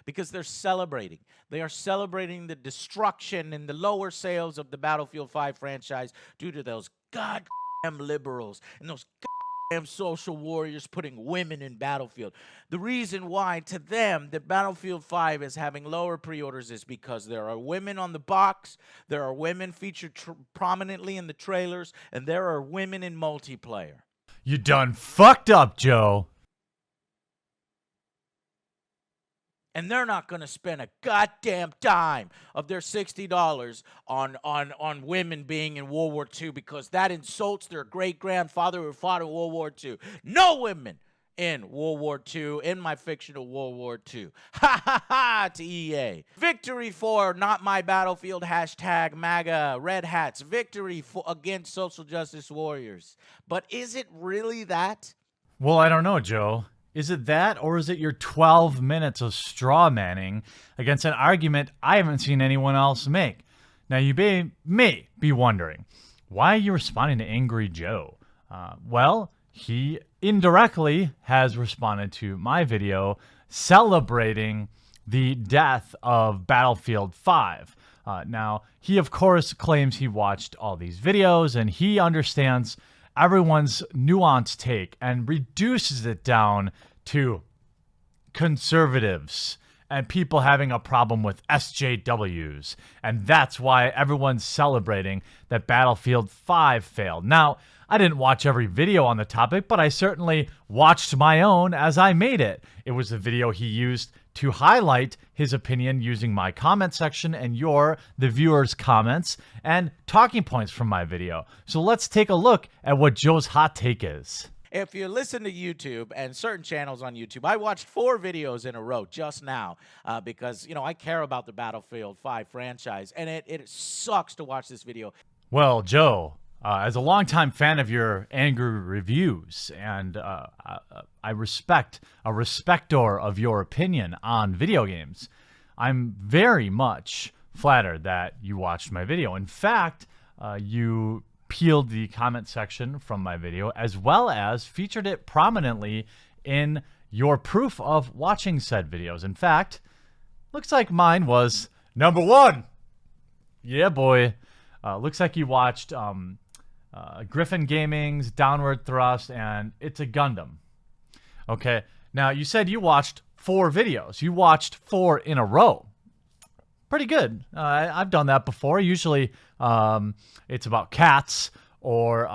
because they're celebrating. They are celebrating the destruction and the lower sales of the Battlefield 5 franchise due to those goddamn liberals and those goddamn social warriors putting women in Battlefield. The reason why to them that Battlefield 5 is having lower pre-orders is because there are women on the box, there are women featured prominently in the trailers, and there are women in multiplayer. You done fucked up, Joe. And they're not going to spend a goddamn dime of their $60 on women being in World War II because that insults their great-grandfather who fought in World War II. No women in World War II, in my fictional World War II. Ha ha ha to EA. Victory for Not My Battlefield, hashtag MAGA, Red Hats. Victory for against social justice warriors. But is it really that? Well, I don't know, Joe. Is it that, or is it your 12 minutes of straw manning against an argument I haven't seen anyone else make? Now, you may be wondering, why are you responding to Angry Joe? Well, he indirectly has responded to my video celebrating the death of Battlefield 5. Now, he, of course, claims he watched all these videos, and he understands everyone's nuanced take and reduces it down to conservatives and people having a problem with SJWs. And that's why everyone's celebrating that Battlefield 5 failed. Now, I didn't watch every video on the topic, but I certainly watched my own as I made it. It was the video he used to highlight his opinion using my comment section and the viewers' comments and talking points from my video. So let's take a look at what Joe's hot take is. If you listen to YouTube and certain channels on YouTube, I watched 4 videos in a row just now because, I care about the Battlefield 5 franchise, and it sucks to watch this video. Well, Joe, as a longtime fan of your angry reviews, and I respect a respector of your opinion on video games, I'm very much flattered that you watched my video. In fact, you peeled the comment section from my video as well as featured it prominently in your proof of watching said videos. In fact, looks like mine was number 1. Yeah, boy. Looks like you watched Griffin Gaming's Downward Thrust, and It's a Gundam. Okay, now you said you watched 4 videos. You watched 4 in a row. Pretty good. I've done that before. Usually it's about cats or,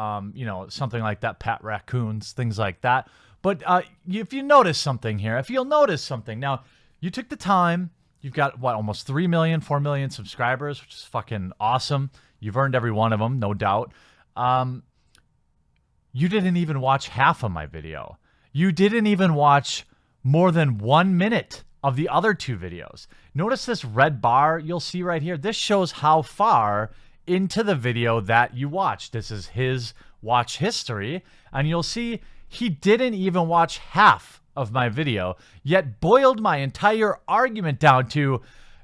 something like that, pet raccoons, things like that. But if you notice something here, now you took the time. You've got, almost 3 million, 4 million subscribers, which is fucking awesome. You've earned every one of them, no doubt. You didn't even watch half of my video. You didn't even watch more than 1 minute of the other 2 videos. Notice this red bar you'll see right here. This shows how far into the video that you watched. This is his watch history, and you'll see he didn't even watch half of my video, yet boiled my entire argument down to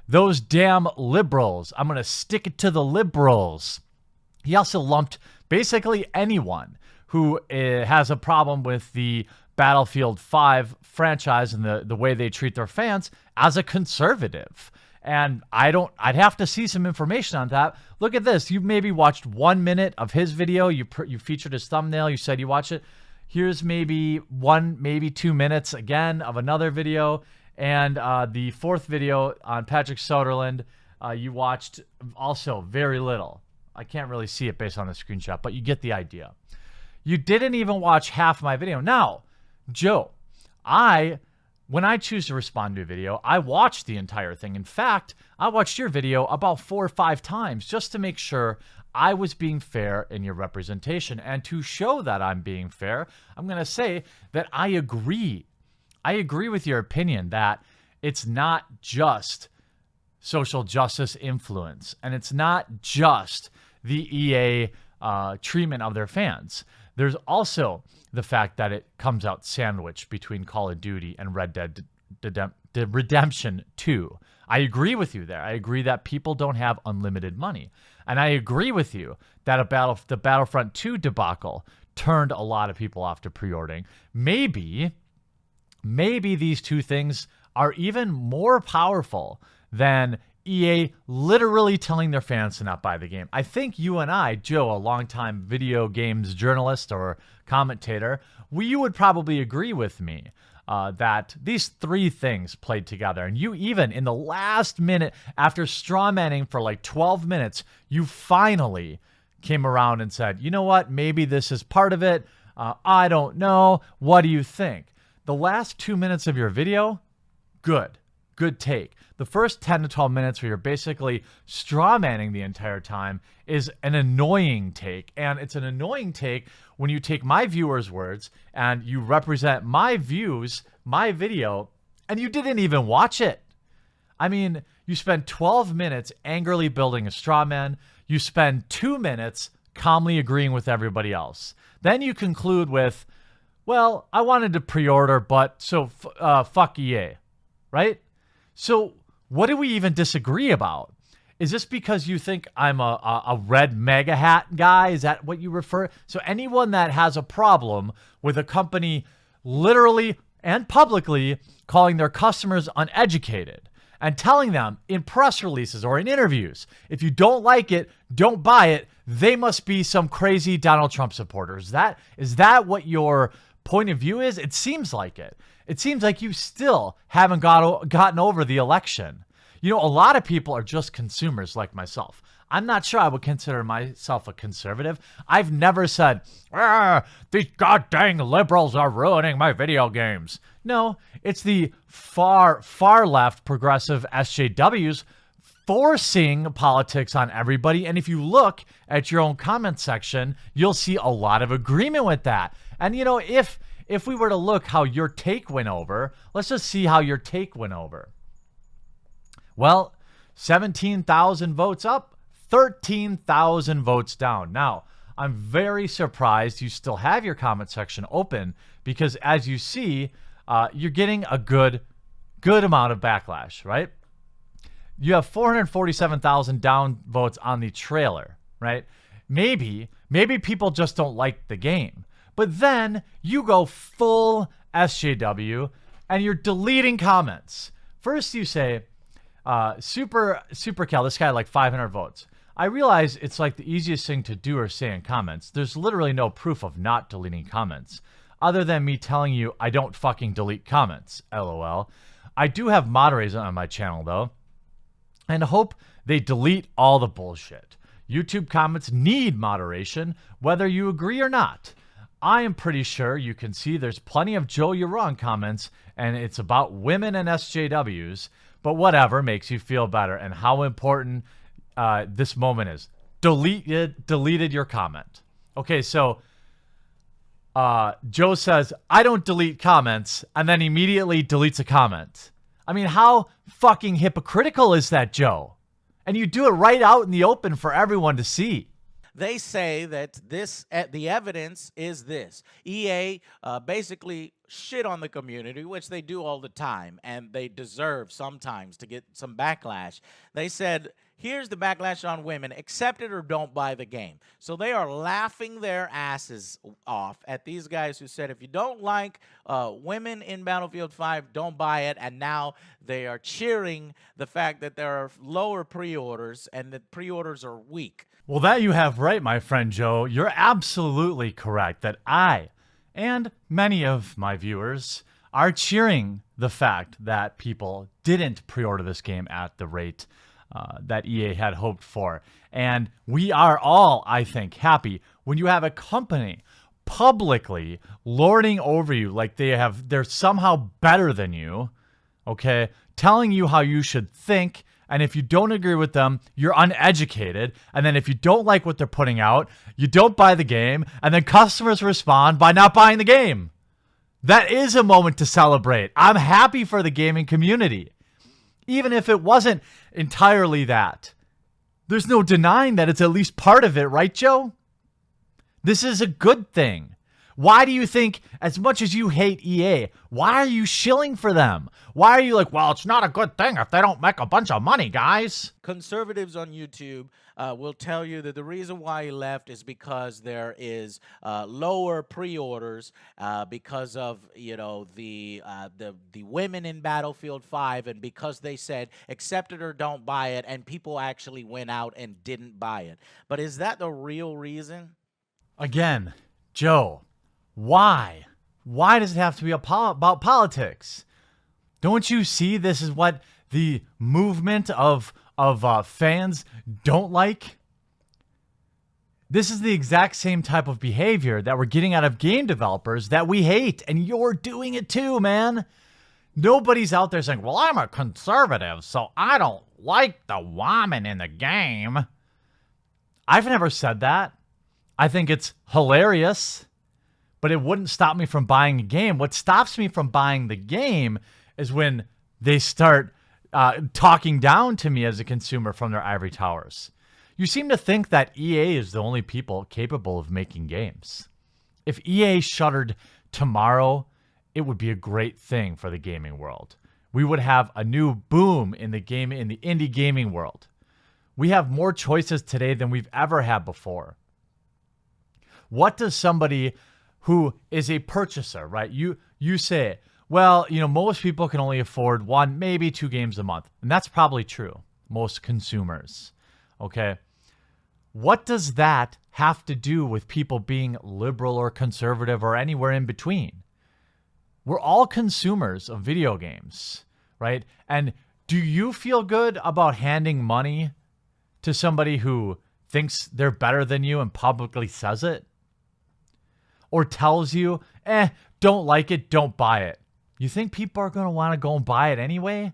those damn liberals. I'm going to stick it to the liberals. He also lumped basically anyone who has a problem with the Battlefield 5 franchise and the way they treat their fans as a conservative. And I'd have to see some information on that. Look at this. You maybe watched 1 minute of his video. You featured his thumbnail. You said you watched it. Here's maybe 2 minutes again of another video. And the 4th video on Patrick Soderlund, you watched also very little. I can't really see it based on the screenshot, but you get the idea. You didn't even watch half my video. Now, Joe, when I choose to respond to a video, I watch the entire thing. In fact, I watched your video about 4 or 5 times just to make sure I was being fair in your representation. And to show that I'm being fair, I'm going to say that I agree. I agree with your opinion that it's not just social justice influence, and it's not just the EA treatment of their fans. There's also the fact that it comes out sandwiched between Call of Duty and Red Dead Redemption 2. I agree with you there. I agree that people don't have unlimited money. And I agree with you that the Battlefront 2 debacle turned a lot of people off to pre-ordering. Maybe these 2 things are even more powerful than EA literally telling their fans to not buy the game. I think you and I, Joe, a longtime video games journalist or commentator, you would probably agree with me that these three things played together. And you even, in the last minute, after strawmanning for like 12 minutes, you finally came around and said, you know what, maybe this is part of it. I don't know. What do you think? The last 2 minutes of your video, good take. The first 10 to 12 minutes where you're basically strawmanning the entire time is an annoying take. And it's an annoying take when you take my viewers' words and you represent my views, my video, and you didn't even watch it. I mean, you spend 12 minutes angrily building a straw man. You spend 2 minutes calmly agreeing with everybody else. Then you conclude with, well, I wanted to pre-order, but so fuck EA, right? So what do we even disagree about? Is this because you think I'm a red mega hat guy? Is that what you refer? So anyone that has a problem with a company literally and publicly calling their customers uneducated and telling them in press releases or in interviews, if you don't like it, don't buy it, they must be some crazy Donald Trump supporters. Is that what your point of view is? It seems like it. It seems like you still haven't gotten over the election. You know, a lot of people are just consumers like myself. I'm not sure I would consider myself a conservative. I've never said, these goddamn liberals are ruining my video games. No, it's the far left progressive SJWs forcing politics on everybody. And if you look at your own comment section, you'll see a lot of agreement with that. And, you know, if we were to look how your take went over, let's just see how your take went over. Well, 17,000 votes up, 13,000 votes down. Now, I'm very surprised you still have your comment section open because as you see, you're getting a good amount of backlash, right? You have 447,000 down votes on the trailer, right? Maybe people just don't like the game. But then you go full SJW and you're deleting comments. First you say, Super Cal, this guy had like 500 votes. I realize it's like the easiest thing to do or say in comments. There's literally no proof of not deleting comments other than me telling you I don't fucking delete comments, LOL. I do have moderators on my channel though, and hope they delete all the bullshit. YouTube comments need moderation, whether you agree or not. I am pretty sure you can see there's plenty of Joe, you're wrong comments, and it's about women and SJWs, but whatever makes you feel better and how important this moment is. Deleted your comment. Okay, so Joe says, I don't delete comments, and then immediately deletes a comment. I mean, how fucking hypocritical is that, Joe? And you do it right out in the open for everyone to see. They say that the evidence is this. EA basically shit on the community, which they do all the time, and they deserve sometimes to get some backlash. They said, here's the backlash on women, accept it or don't buy the game. So they are laughing their asses off at these guys who said, if you don't like women in Battlefield 5, don't buy it. And now they are cheering the fact that there are lower pre-orders and that pre-orders are weak. Well, that you have right, my friend Joe. You're absolutely correct that I and many of my viewers are cheering the fact that people didn't pre-order this game at the rate that EA had hoped for. And we are all, I think, happy when you have a company publicly lording over you like they're somehow better than you, okay, telling you how you should think. And if you don't agree with them, you're uneducated. And then if you don't like what they're putting out, you don't buy the game. And then customers respond by not buying the game. That is a moment to celebrate. I'm happy for the gaming community. Even if it wasn't entirely that. There's no denying that it's at least part of it, right, Joe? This is a good thing. Why do you think, as much as you hate EA, why are you shilling for them? Why are you like, well, it's not a good thing if they don't make a bunch of money, guys? Conservatives on YouTube will tell you that the reason why he left is because there is lower pre-orders because of the women in Battlefield 5, and because they said accept it or don't buy it, and people actually went out and didn't buy it. But is that the real reason? Again, Joe, why? Why does it have to be about politics? Don't you see this is what the movement of fans don't like? This is the exact same type of behavior that we're getting out of game developers that we hate, and you're doing it too, man. Nobody's out there saying, well, I'm a conservative, so I don't like the woman in the game. I've never said that. I think it's hilarious, but it wouldn't stop me from buying a game. What stops me from buying the game is when they start talking down to me as a consumer from their ivory towers. You seem to think that EA is the only people capable of making games. If EA shuttered tomorrow, it would be a great thing for the gaming world. We would have a new boom in the indie gaming world. We have more choices today than we've ever had before. What does somebody who is a purchaser, right? You say, well, most people can only afford 1, maybe 2 games a month. And that's probably true. Most consumers. Okay. What does that have to do with people being liberal or conservative or anywhere in between? We're all consumers of video games, right? And do you feel good about handing money to somebody who thinks they're better than you and publicly says it? Or tells you, don't like it, don't buy it. You think people are going to want to go and buy it anyway?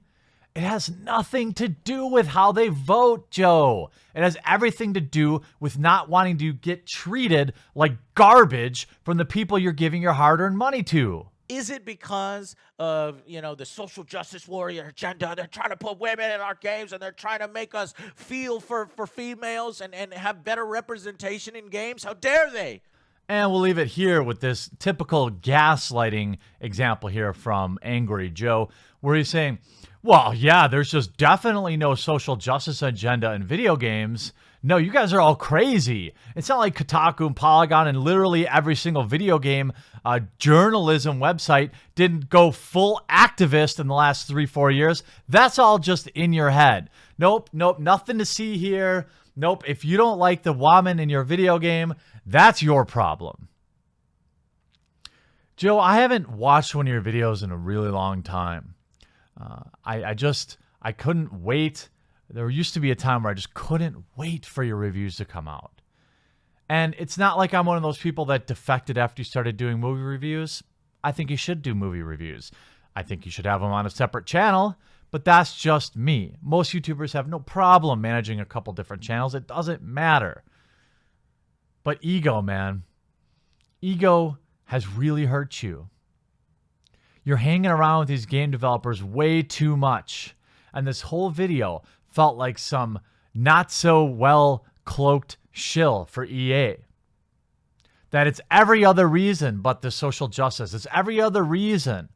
It has nothing to do with how they vote, Joe. It has everything to do with not wanting to get treated like garbage from the people you're giving your hard-earned money to. Is it because of, the social justice warrior agenda? They're trying to put women in our games, and they're trying to make us feel for females and have better representation in games? How dare they? And we'll leave it here with this typical gaslighting example here from Angry Joe, where he's saying, well, yeah, there's just definitely no social justice agenda in video games. No, you guys are all crazy. It's not like Kotaku and Polygon and literally every single video game journalism website didn't go full activist in the last 3-4 years. That's all just in your head. Nope, nothing to see here. Nope, if you don't like the woman in your video game, that's your problem. Joe, I haven't watched one of your videos in a really long time. I couldn't wait. There used to be a time where I just couldn't wait for your reviews to come out. And it's not like I'm one of those people that defected after you started doing movie reviews. I think you should do movie reviews. I think you should have them on a separate channel, but that's just me. Most YouTubers have no problem managing a couple different channels. It doesn't matter. But ego, man. Ego has really hurt you. You're hanging around with these game developers way too much. And this whole video felt like some not so well cloaked shill for EA. That it's every other reason but the social justice. It's every other reason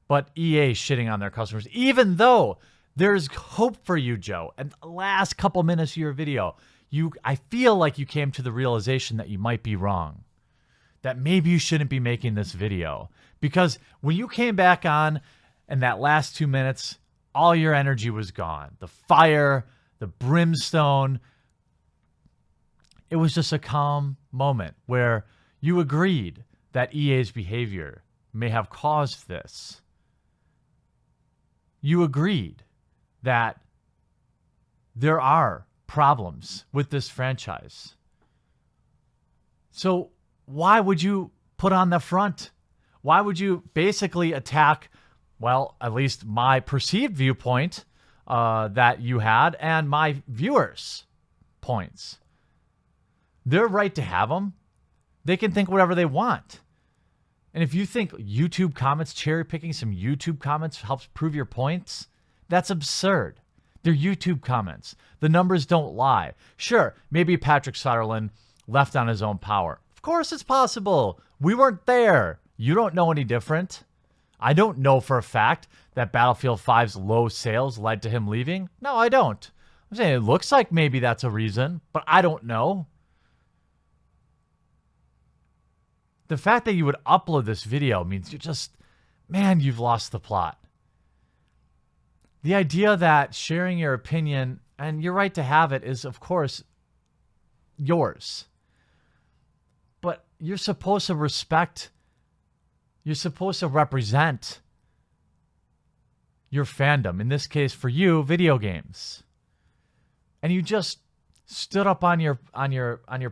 but EA shitting on their customers. Even though there's hope for you, Joe. And the last couple minutes of your video, I feel like you came to the realization that you might be wrong. That maybe you shouldn't be making this video. Because when you came back on in that last 2 minutes, all your energy was gone. The fire, the brimstone. It was just a calm moment where you agreed that EA's behavior may have caused this. You agreed that there are problems with this franchise. So why would you put on the front? Why would you basically attack, well, at least my perceived viewpoint that you had and my viewers' points? They're right to have them. They can think whatever they want. And if you think YouTube comments, cherry picking some YouTube comments helps prove your points, that's absurd. They're YouTube comments. The numbers don't lie. Sure, maybe Patrick Sutherland left on his own power. Of course it's possible. We weren't there. You don't know any different. I don't know for a fact that Battlefield 5's low sales led to him leaving. No, I don't. I'm saying it looks like maybe that's a reason, but I don't know. The fact that you would upload this video means you're just, man, you've lost the plot. The idea that sharing your opinion, and your right to have it, is, of course, yours. But you're supposed to respect, you're supposed to represent your fandom. In this case, for you, video games. And you just stood up on your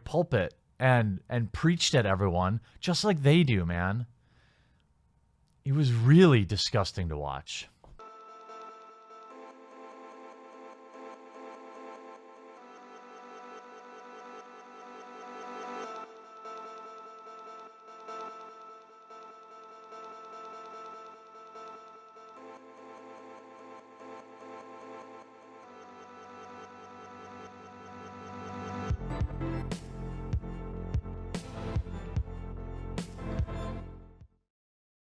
pulpit and preached at everyone just like they do, man. It was really disgusting to watch.